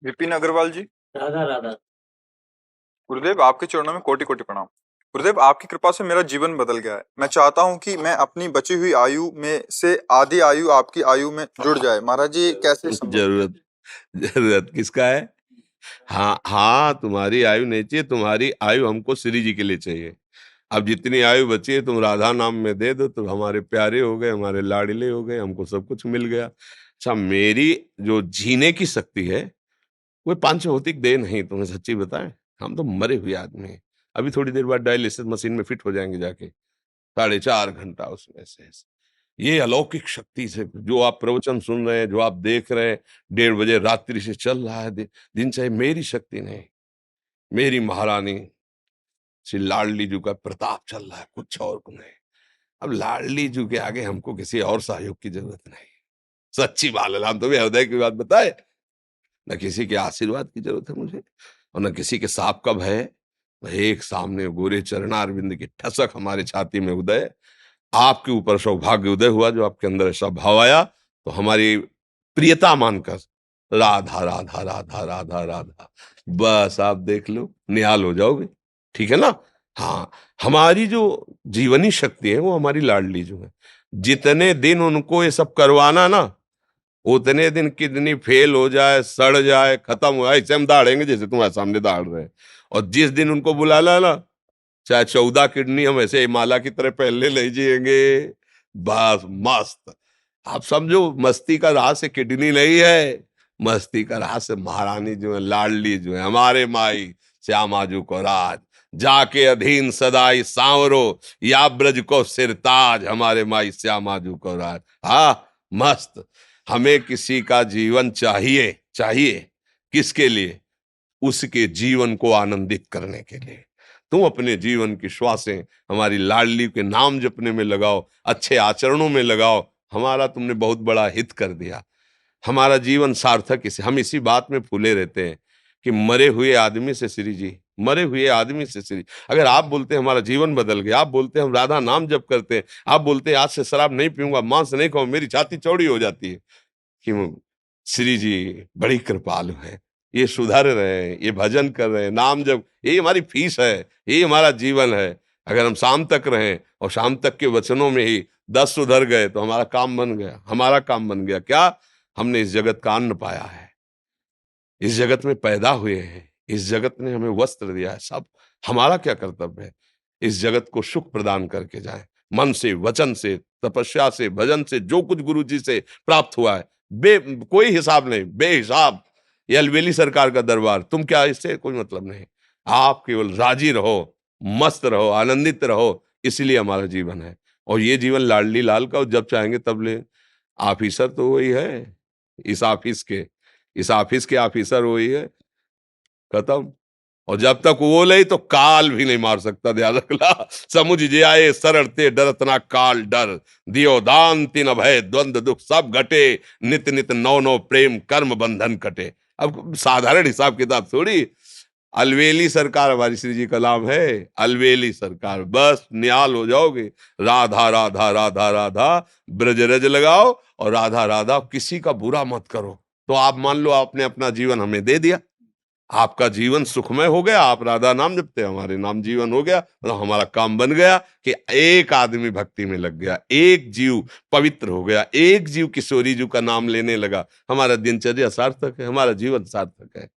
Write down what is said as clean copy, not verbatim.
विपिन अग्रवाल जी। राधा राधा। गुरुदेव, आपके चरणों में कोटि कोटि प्रणाम। गुरुदेव, आपकी कृपा से मेरा जीवन बदल गया है। मैं चाहता हूँ कि मैं अपनी बची हुई आयु में से आधी आयु आपकी आयु में जुड़ जाए। महाराज जी, कैसे संभव? जरूरत जरूरत किसका है? हाँ हाँ, तुम्हारी आयु नहीं चाहिए, तुम्हारी आयु हमको श्री जी के लिए चाहिए। अब जितनी आयु बची है तुम राधा नाम में दे दो तो हमारे प्यारे हो गए, हमारे लाडले हो गए, हमको सब कुछ मिल गया। अच्छा, मेरी जो जीने की शक्ति है वो पांच भौतिक देह नहीं, तुम्हें सच्ची बताएं, हम तो मरे हुए आदमी हैं। अभी थोड़ी देर बाद डायलिसिस मशीन में फिट हो जाएंगे जाके, 4.5 घंटा उसमें से। ये अलौकिक शक्ति से जो आप प्रवचन सुन रहे हैं, जो आप देख रहे हैं, 1:30 बजे रात्रि से चल रहा है दिन चाहे, मेरी शक्ति नहीं, मेरी महारानी श्री लाडली जी का प्रताप चल रहा है, कुछ और को नहीं। अब लाडली जी के आगे हमको किसी और सहयोग की जरूरत नहीं। सच्ची बात है, हम तुम्हें हृदय की बात बताए, न किसी के आशीर्वाद की जरूरत है मुझे, और न किसी के साप का भय। एक सामने गोरे चरणारविंद की ठसक हमारे छाती में उदय, आपके ऊपर सौभाग्य उदय हुआ, जो आपके अंदर ऐसा भाव आया, तो हमारी प्रियता मानकर राधा राधा राधा राधा राधा, बस आप देख लो, निहाल हो जाओगे। ठीक है ना? हाँ, हमारी जो जीवनी शक्ति है वो हमारी लाडली जो है, जितने दिन उनको ये सब करवाना ना, उतने दिन किडनी फेल हो जाए, सड़ जाए, खत्म हो जाए, ऐसे हम दाड़ेंगे जैसे तुम्हारे सामने दाड़ रहे हैं। और जिस दिन उनको बुला ला ना, चाहे 14 किडनी हम ऐसे माला की तरह पहले ले जाएंगे, बस मस्त। आप समझो, मस्ती का रास है किडनी नहीं है, मस्ती का रास है महारानी जो है, लाडली जो है, हमारे माई श्यामाजू को राज, जाके अधीन सदाई सांवरो, या ब्रज को सिरताज, हमारे माई श्यामाजू को राज। हाँ, मस्त। हमें किसी का जीवन चाहिए, चाहिए किसके लिए? उसके जीवन को आनंदित करने के लिए। तुम अपने जीवन की श्वासें हमारी लाडली के नाम जपने में लगाओ, अच्छे आचरणों में लगाओ, हमारा तुमने बहुत बड़ा हित कर दिया। हमारा जीवन सार्थक इसे, हम इसी बात में फूले रहते हैं कि मरे हुए आदमी से श्री जी, मरे हुए आदमी से श्री। अगर आप बोलते हैं हमारा जीवन बदल गया, आप बोलते हैं हम राधा नाम जप करते हैं, आप बोलते हैं आज से शराब नहीं पीऊंगा, मांस नहीं खाऊं, मेरी छाती चौड़ी हो जाती है कि श्री जी बड़ी कृपालु है, ये सुधर रहे हैं, ये भजन कर रहे हैं, नाम जब, ये हमारी फीस है, ये हमारा जीवन है। अगर हम शाम तक रहें और शाम तक के वचनों में ही 10 सुधर गए तो हमारा काम बन गया, हमारा काम बन गया। क्या? हमने इस जगत का अन्न पाया है, इस जगत में पैदा हुए हैं, इस जगत ने हमें वस्त्र दिया है, सब हमारा क्या कर्तव्य है? इस जगत को सुख प्रदान करके जाएं, मन से, वचन से, तपस्या से, भजन से, जो कुछ गुरु जी से प्राप्त हुआ है, कोई हिसाब नहीं, बेहिसाब। ये अलवेली सरकार का दरबार, तुम क्या, इससे कोई मतलब नहीं। आप केवल राजी रहो, मस्त रहो, आनंदित रहो, इसलिए हमारा जीवन है। और ये जीवन लाडली लाल का, जब चाहेंगे तब ले। ऑफिसर तो वही है, इस ऑफिस के, इस ऑफिस के ऑफिसर वही है, खत्म। और जब तक वो ले तो काल भी नहीं मार सकता, ध्यान रखना। समुझ जाए सरल ते डरत ना काल डर, दियो दान तिन अभय द्वंद दुख सब घटे, नित नित नौ नौ प्रेम कर्म बंधन कटे। अब साधारण हिसाब किताब थोड़ी। अलवेली सरकार हमारी श्री जी का नाम है, अलवेली सरकार, बस निहाल हो जाओगे। राधा राधा राधा राधा, ब्रज रज लगाओ, और राधा राधा, किसी का बुरा मत करो। तो आप मान लो आपने अपना जीवन हमें दे दिया, आपका जीवन सुखमय हो गया, आप राधा नाम जपते, हमारे नाम जीवन हो गया, मतलब हमारा काम बन गया कि एक आदमी भक्ति में लग गया, एक जीव पवित्र हो गया, एक जीव किशोरी जी का नाम लेने लगा, हमारा दिनचर्या सार्थक है, हमारा जीवन सार्थक है।